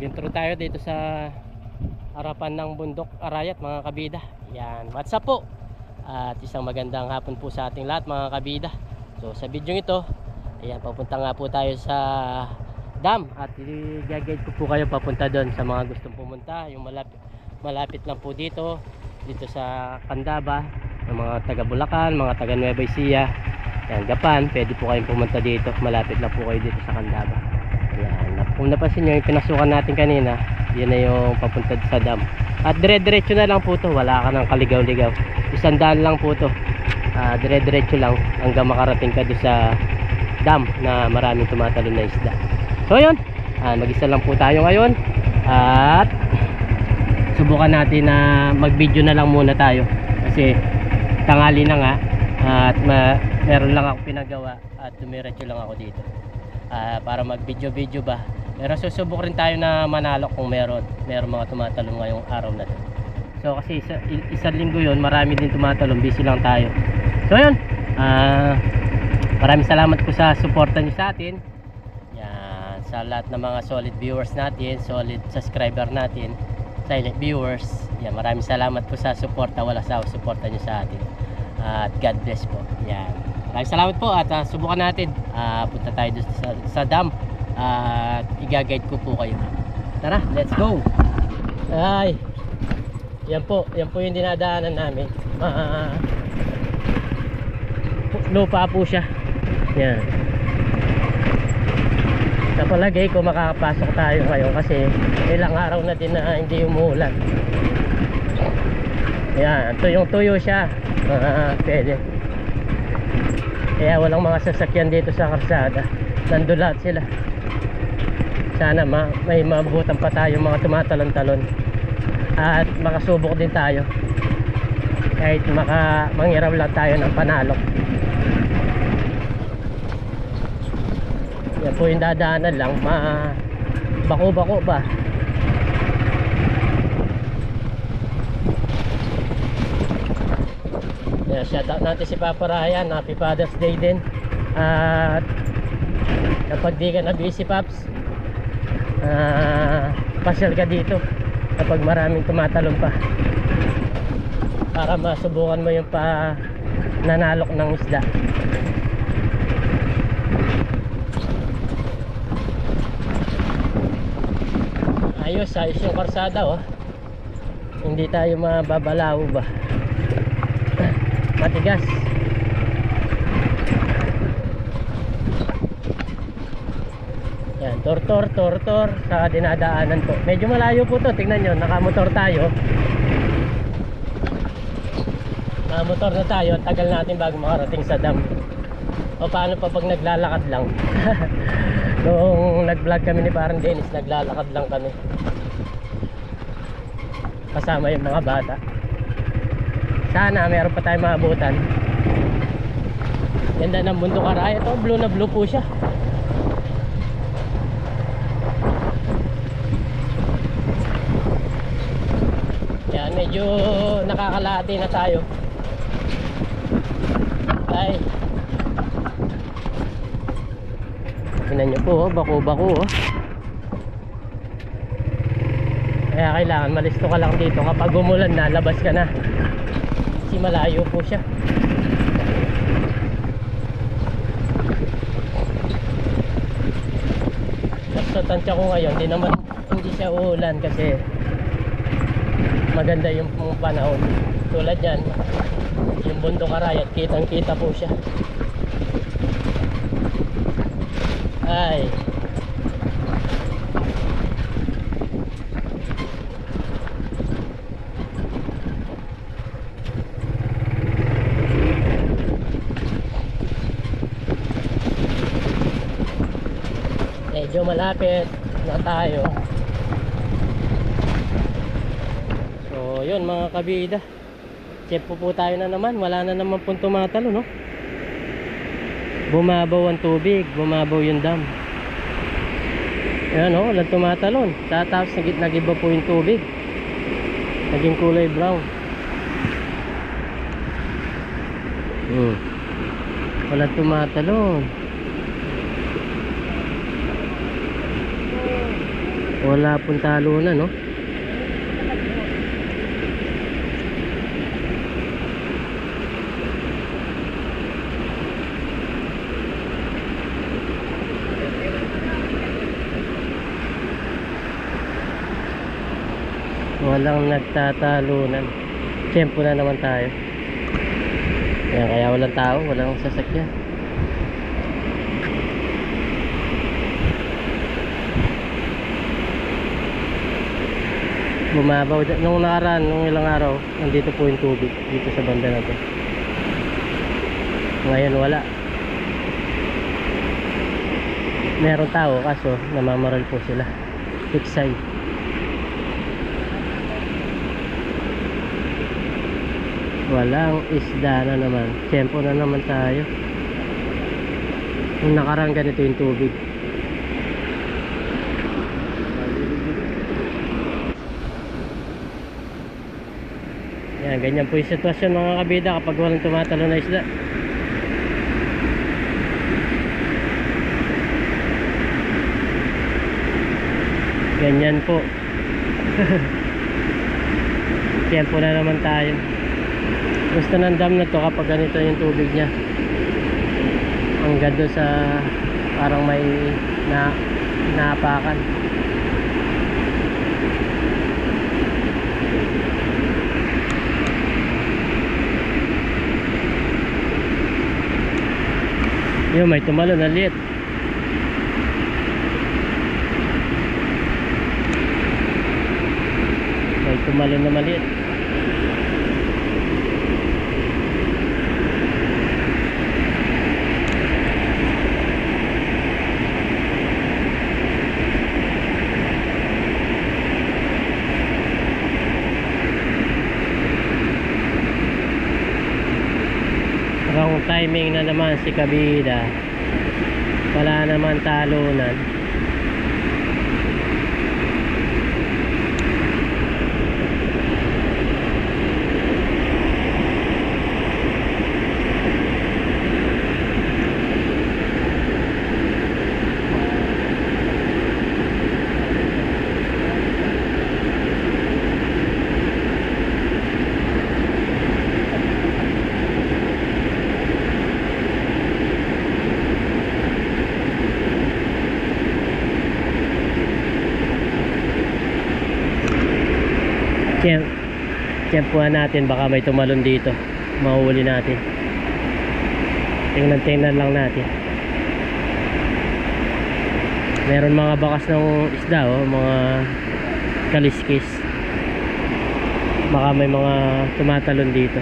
Mag-intro tayo dito sa harapan ng bundok Arayat mga kabida. Yan, what's up po? At isang magandang hapon po sa ating lahat mga kabida. So sa video ito, ayan, papunta nga po tayo sa dam. At i-guide ko po kayo papunta doon sa mga gustong pumunta. Yung malapit lang po dito sa Candaba, ng mga taga Bulacan, mga taga Nueva Ecija, yan, Gapan, pwede po kayong pumunta dito. Malapit lang po kayo dito sa Candaba. Yan, kung napansin nyo yung pinasukan natin kanina, yan na yung papunta sa dam. At dire-diretso na lang po to, wala ka ng kaligaw-ligaw. 100 lang po to, dire-diretso lang hanggang makarating ka doon sa dam na maraming tumatalon na isda. So yun, mag-isa lang po tayo ngayon. At subukan natin na mag-video na lang muna tayo kasi tanghali na nga. At meron lang ako pinagawa at dumiretso lang ako dito para mag-video ba. Pero susubok rin tayo na manalo kung meron mga tumatalon ngayong araw na to. So kasi isang linggo yun, marami din tumatalon, busy lang tayo. So yun, maraming salamat po sa suporta nyo sa atin. Yan, sa lahat ng mga solid viewers natin, solid subscriber natin, silent viewers. Yan, maraming salamat po sa suporta, wala sa suporta nyo sa atin. At God bless po. Yan, maraming salamat po at subukan natin. Punta tayo sa dam at i-guide ko po kayo. Tara, let's go. Ay, yan po yung dinadaanan namin. Lupa po siya. Yan. Sa palagay ko makakapasok tayo ngayon kasi ilang araw na din na hindi umuulan. Yan, tuyong-tuyo siya. Pwede. Kaya walang mga sasakyan dito sa karsada. Nandun lahat sila. Sana may mabutan pa tayo mga tumatalon-talon. At makasubok din tayo. Kahit manghiraw lang tayo ng panalo. Yan po yung dadaanan lang. Bako-bako ba? Yeah, shout out natin si Papa Ryan. Happy Father's Day din. At kapag di ka na busy, Paps, pasyal ka dito kapag maraming tumatalon pa para masubukan mo yung nanalok ng isda. Ayos yung karsada, oh. Hindi tayo mababalaw ba, matigas. Yan, tortor sa dinadaanan po. Medyo malayo po to, tingnan nyo, nakamotor tayo. Nakamotor na tayo, tagal natin bago makarating sa dam. O paano pa pag naglalakad lang? Noong nag-vlog kami ni parang Dennis, naglalakad lang kami kasama yung mga bata. Sana meron pa tayong maabutan. Ganda ng bundok Arayat. Ito, blue na blue po siya. Yan, medyo nakakalahati na tayo. Ay, tingnan nyo po, bako-bako, oh. Kaya kailangan malisto ka lang dito kapag umulan na, labas ka na kasi malayo po siya. Sa tansya ko ngayon, hindi siya uulan kasi maganda yung panahon. Tulad yan, yung bundok Arayat, kitang kita po siya. Ay, medyo malapit na tayo. So yun mga kabida, check po tayo na naman. Wala na naman pong tumatalo, no? Bumabaw ang tubig, bumabaw yung dam. Ayan, oh, walang tumatalon. Tapos nag-iba po yung tubig, naging kulay brown. Walang tumatalon. Wala pong talunan, no? Walang nagtatalunan. Tempo na naman tayo. Ayan, kaya walang tao, walang sasakyan. Bumabaw nung nakaraan, nung ilang araw, nandito po yung tubig dito sa banda na to. Ngayon wala. Meron tao kaso namamaral po sila. Tiksay. Walang isda na naman. Tempo na naman tayo. Nung nakaraan ganito yung tubig. Yan, ganyan po yung sitwasyon mga kabida kapag walang tumatalo na isda. Ganyan po. Tempo na naman tayo. Gusto ng dam na to kapag ganito yung tubig niya. Ang ganda sa parang may naapakan. Yun, may tumalo na liit. May tumalo na maliit. Wrong timing na naman si kabida. Wala naman talunan. Tiyempuhan natin, baka may tumalon dito, mahuhuli natin. Tingnan lang natin. Meron mga bakas ng isda, oh, mga kaliskis. Baka may mga tumatalon dito.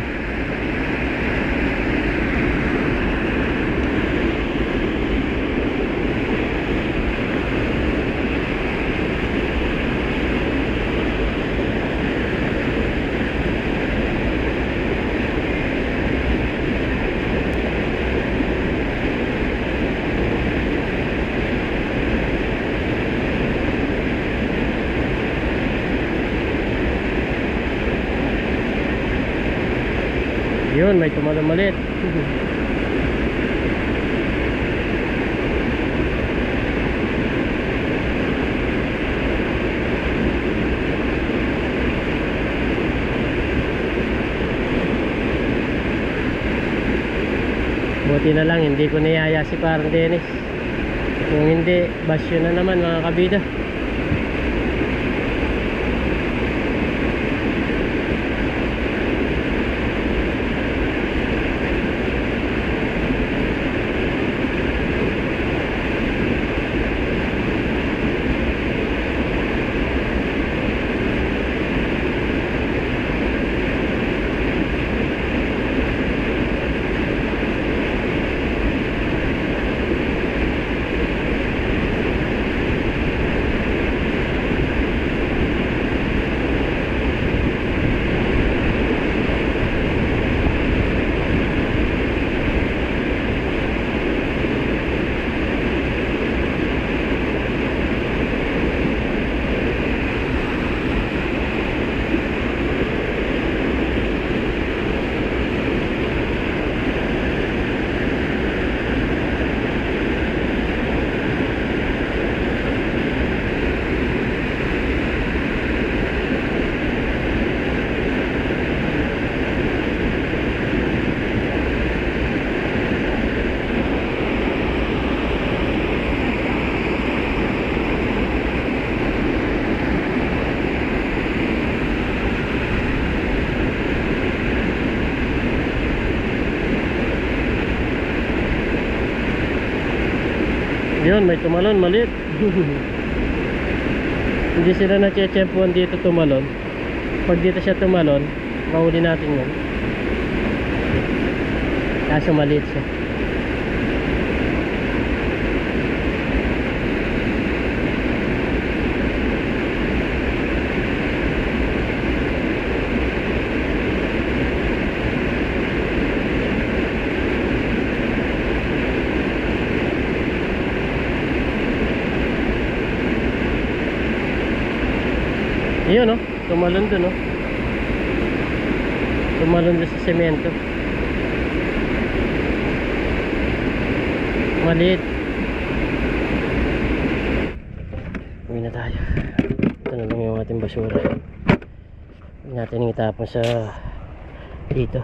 Yun, may tumalon maliit. Buti na lang hindi ko niyaya si parang Dennis. Kung hindi, basyo na naman mga kabida. Ayun, may tumalon, maliit. Hindi sila na-tsempuan dito tumalon. Pag dito siya tumalon, mahuli natin yan. Kaso maliit siya. Yun, no? Tumalon dun, no? Tumalon dun sa semento. Maliit. Uwi na tayo. Ito na lang yung ating basura. Huwag natin itapon sa dito.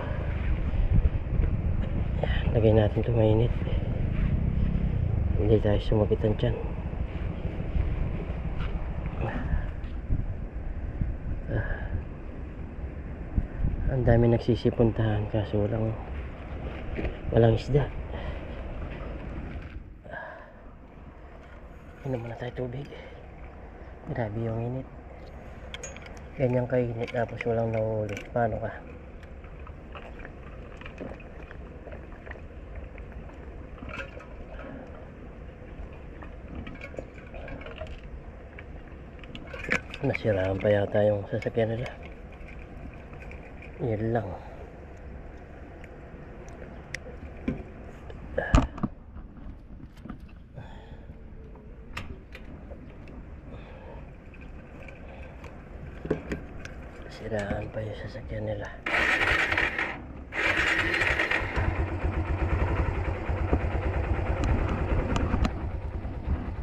Yan, lagay natin ito mainit. Hindi tayo sumakitan dyan. Ang dami nagsisipuntahan kaso walang isda. Inom muna tayo tubig. Grabe yung init. Ganyan kainit tapos walang nahuli. Paano ka? Nasiraan pa yata yung sasakyan nila. Yan lang. Siraan pa yung sasakyan nila.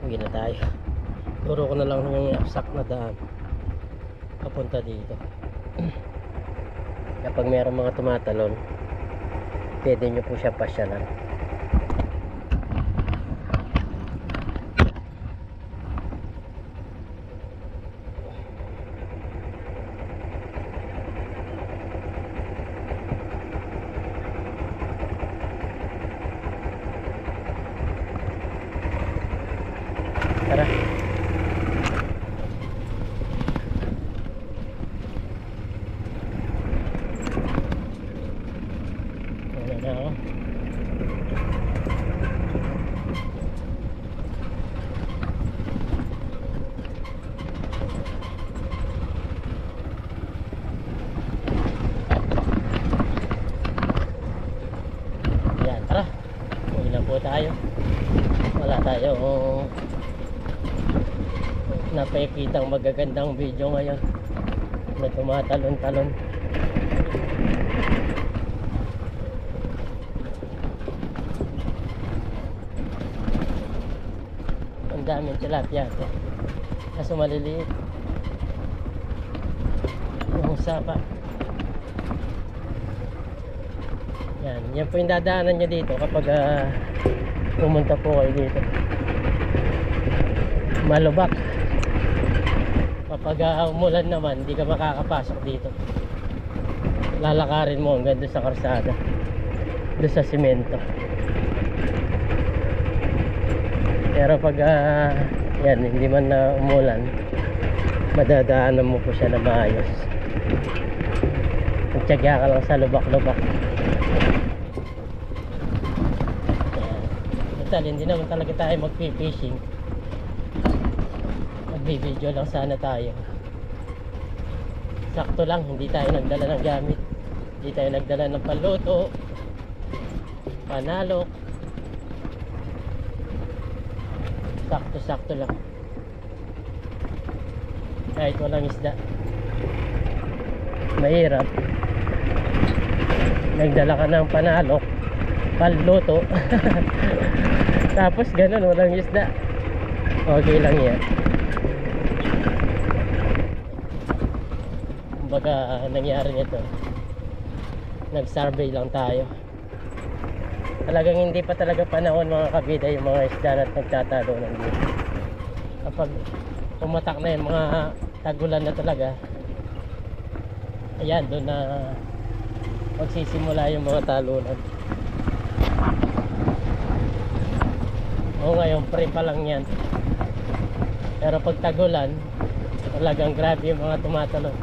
Uwi na tayo. Turo ko na lang yung sakto na daan papunta dito. Kapag mayroong mga tumatalon, pwede nyo po siya pasyalan. Tara. Tayo wala tayo napakitang magagandang video ngayon na tumatalon-talon. Ang daming tilapia kaso maliliit yung sapa. Yan po yung dadaanan nyo dito kapag pumunta po kayo dito. Malubak. Kapag umulan naman, hindi ka makakapasok dito. Lalakarin mo hanggang doon sa karsada, doon sa simento. Pero pag yan, hindi man na umulan, madadaanan mo po siya na maayos. Magtyaga ka lang sa lubak-lubak. Hindi naman talaga tayo magpi-fishing. Magbi-video lang sana tayo. Sakto lang, hindi tayo nagdala ng gamit. Hindi tayo nagdala ng paluto, panalok. Sakto-sakto lang. Kahit walang isda, mahirap. Nagdala ka ng panalok, paluto. Tapos ganun, walang isda. Okay lang yan. Kumbaga nangyari nito, nag-survey lang tayo. Talagang hindi pa talaga panahon mga kabida yung mga isda na nagtatalo nandito. Kapag pumatak na yung mga tagulan na talaga, ayan, doon na magsisimula yung mga talunan. O ngayon pre pa lang yan. Pero pag tagulan, talagang grabe yung mga tumatalon.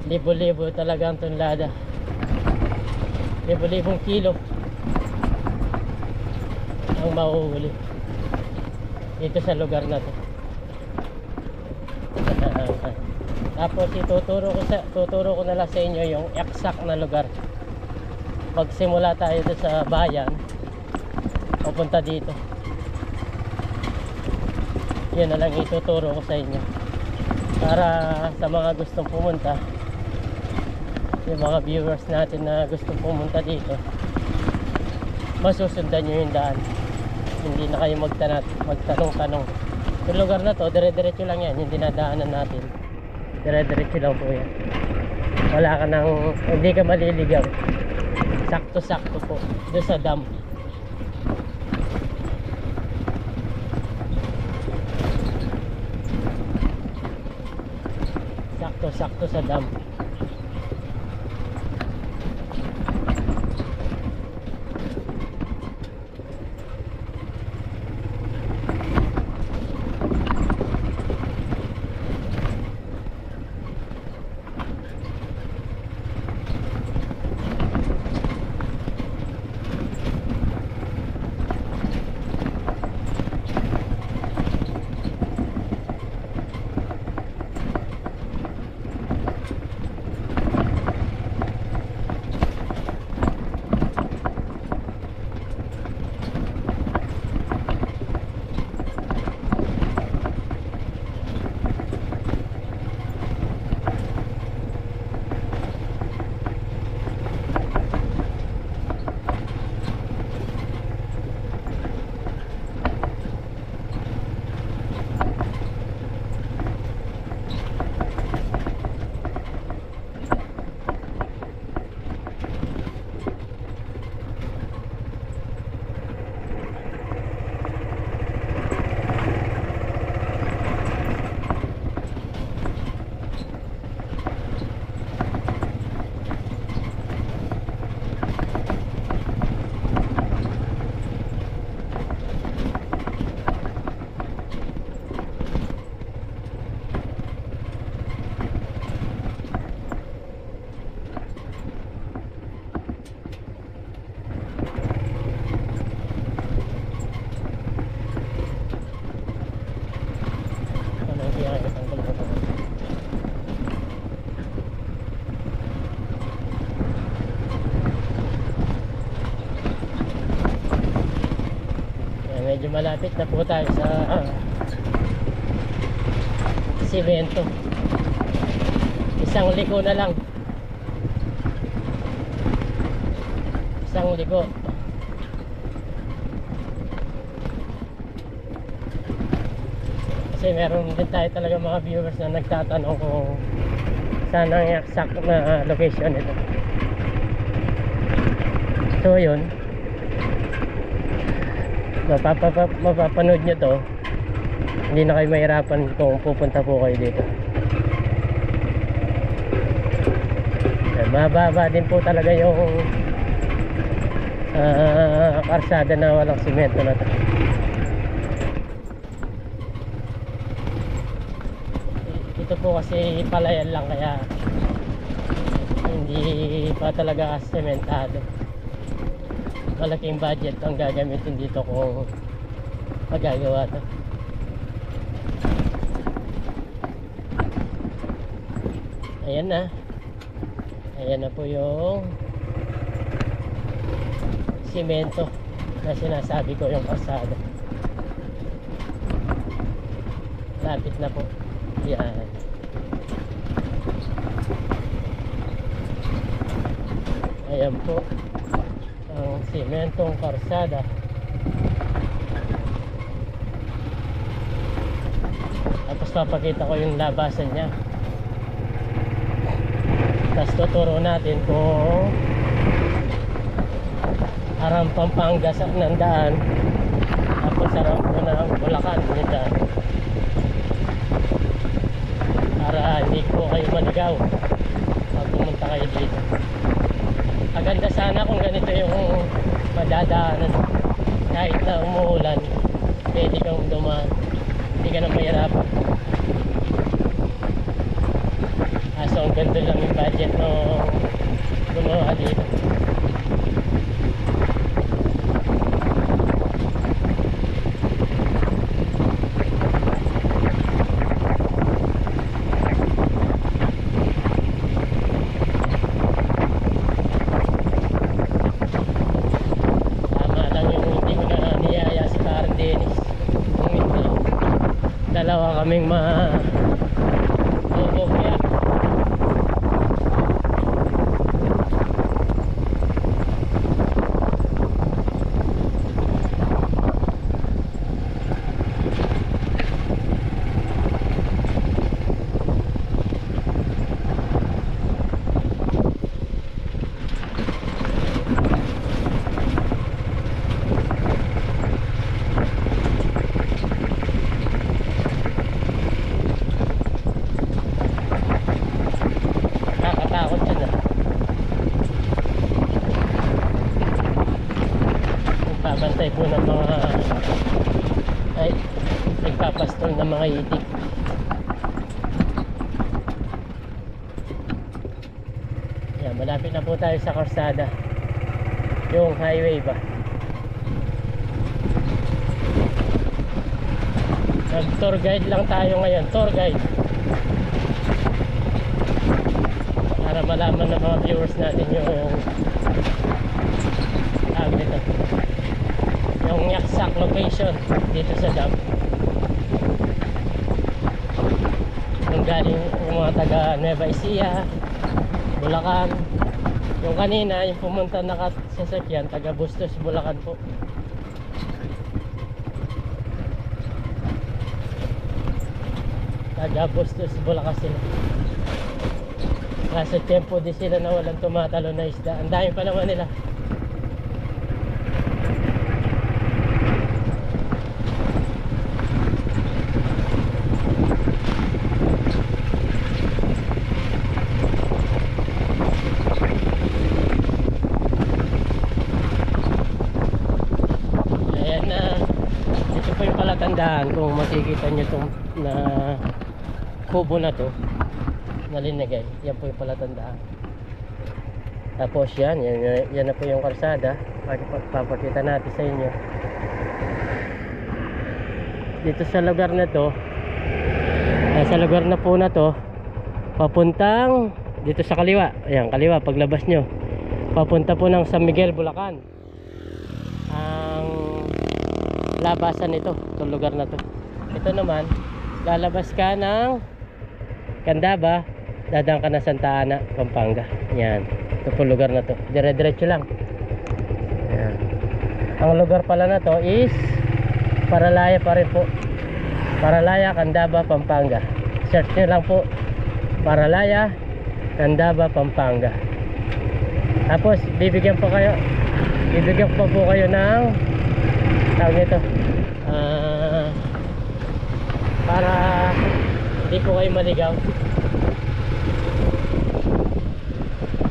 Libo-libo talaga ang tonlada. Libo-libong kilo ang mahuhuli dito sa lugar na to. Tapos tuturo ko na lang sa inyo yung exact na lugar. Pag simula tayo doon sa bayan, papunta dito, yun na lang ituturo ko sa inyo para sa mga gustong pumunta, yung mga viewers natin na gustong pumunta dito, masusundan nyo yung daan, hindi na kayo magtanong-tanong. Yung lugar na to, dire-diretso lang yan, yung dinadaanan natin, dire-diretso lang po yan. Wala ka nang, hindi ka maliligaw, sakto-sakto po doon sa dam. Sakto sa dam. Medyo malapit na po tayo sa simento. Isang liko na lang. Isang liko. Kasi meron din tayo talaga mga viewers na nagtatanong kung saan ang exact na location nito. So yun, mapapanood nyo to, hindi na kayo mahirapan kung pupunta po kayo dito. Mababa din po talaga yung karsada na walang simento na to. Ito po kasi palayan lang, kaya hindi pa talaga sementado. Malaking budget ang gagamitin dito kung magagawa to. Ayan na. Ayan na po yung simento na sinasabi ko, yung kalsada. Lapit na po. Yan. Ayan po ang simentong karsada. Tapos papakita ko yung labasan niya. Tapos tuturo natin kung arang Pampanga ng daan, tapos arang po ng Bulacan yung daan, para hindi po kayo maligaw pag pumunta kayo dito. Maganda sana kung ganito yung madadaanan. Kahit na umuulan, pwede kang dumaan. Hindi ka na mahirapan. Kaso ang ganda lang yung budget no gumawa dito. Tama lang yung hindi ko na niyaya si Karen Dennis. Kung hindi, dalawa kaming mabubukya. Nakakatakot yun ah. Nagbabantay po ng mga ay nagpapastol ng mga itik. Yan, malapit na po tayo sa karsada, yung highway ba. Nag tour guide lang tayo ngayon, tour guide, para malaman ng mga viewers natin yung nito, yung exact location dito sa dam. Yung galing yung mga taga Nueva Ecija, Bulacan. Yung kanina yung pumunta nakasasakyan taga Bustos, Bulacan po. Taga Bustos, Bulacan sila. Nasa tempo din sila na walang tumatalo na isda. Ang dami pa naman nila. Ayan na. Ito po yung palatandaan kung makikita nyo itong na kubo na to nalinagay. Yan po yung palatandaan. Tapos yan na po yung karsada. Papakita natin sa inyo. Dito sa lugar na to, sa lugar na po na to, papuntang dito sa kaliwa. Ayan, kaliwa paglabas nyo. Papunta po ng San Miguel, Bulacan. Ang labasan nito, itong lugar na to. Ito naman, lalabas ka ng Candaba, dadaan ka na Santa Ana, Pampanga. Yan, ito po lugar na to, dire-diretso lang. Yan. Ang lugar pala na to is Paralaya pa rin po. Paralaya, Candaba, Pampanga. Search nyo lang po, Paralaya, Candaba, Pampanga. Tapos bibigyan po kayo ng tawag nito, para hindi po kayo maligaw.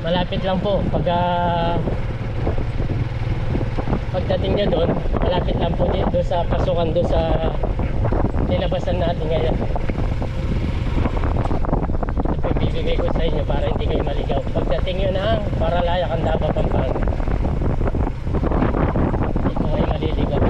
Malapit lang po pagdating nyo doon, malapit lang po dito sa pasukan doon sa nilabasan natin ngayon. Ito po ibibigay ko sa inyo para hindi kayo maligaw pagdating nyo ng Paralaya, Candaba, Pampanga. Hindi po kayo maliligaw.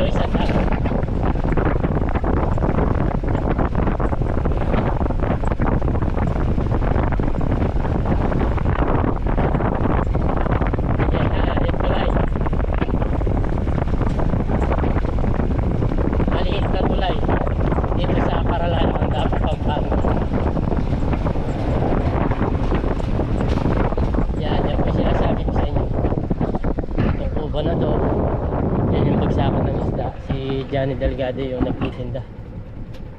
Isang Danny Delgado yung nagtitinda.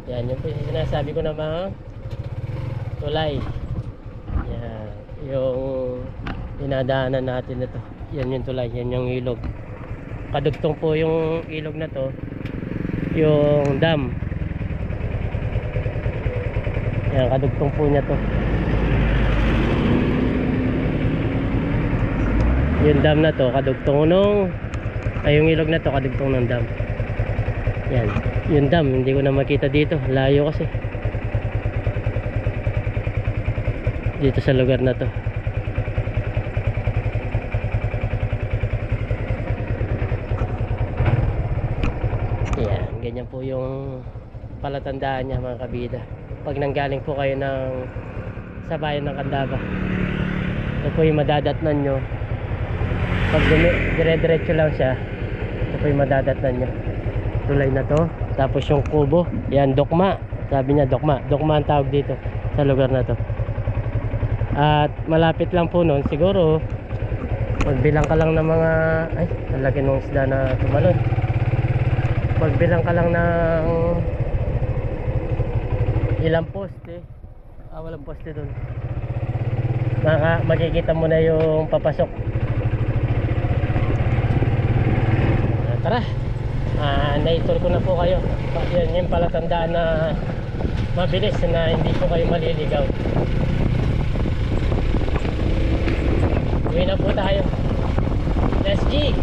Yan, yung sinasabi ko na mga tulay. Yan, yung dinadaanan natin na to. Yan yung tulay, yan yung ilog. Kadugtong po yung ilog na to yung dam. Yan, kadugtong po niya to. Yung dam na to kadugtong nung yung ilog na to kadugtong ng dam. Yan, yung dam hindi ko na makita dito, layo kasi dito sa lugar na to. Yan, ganyan po yung palatandaan niya mga kabida pag nanggaling po kayo sa bayan ng Candaba. Ito po yung madadatnan nyo. Pag dire-diretso lang siya, ito po yung madadatnan nyo. Tulay na to. Tapos yung kubo, yan Dokma. Sabi niya Dokma ang tawag dito sa lugar na to. At malapit lang po nun, siguro magbilang ka lang ng mga, ay, ang laki ng isda na tumalon. Magbilang ka lang ng ilang poste. Walang poste dun. Makikita mo na yung papasok. Tara, na-tour ko na po kayo. Yan yung palatandaan na mabilis na hindi po kayo maliligaw. Uwi na po tayo. Let's G!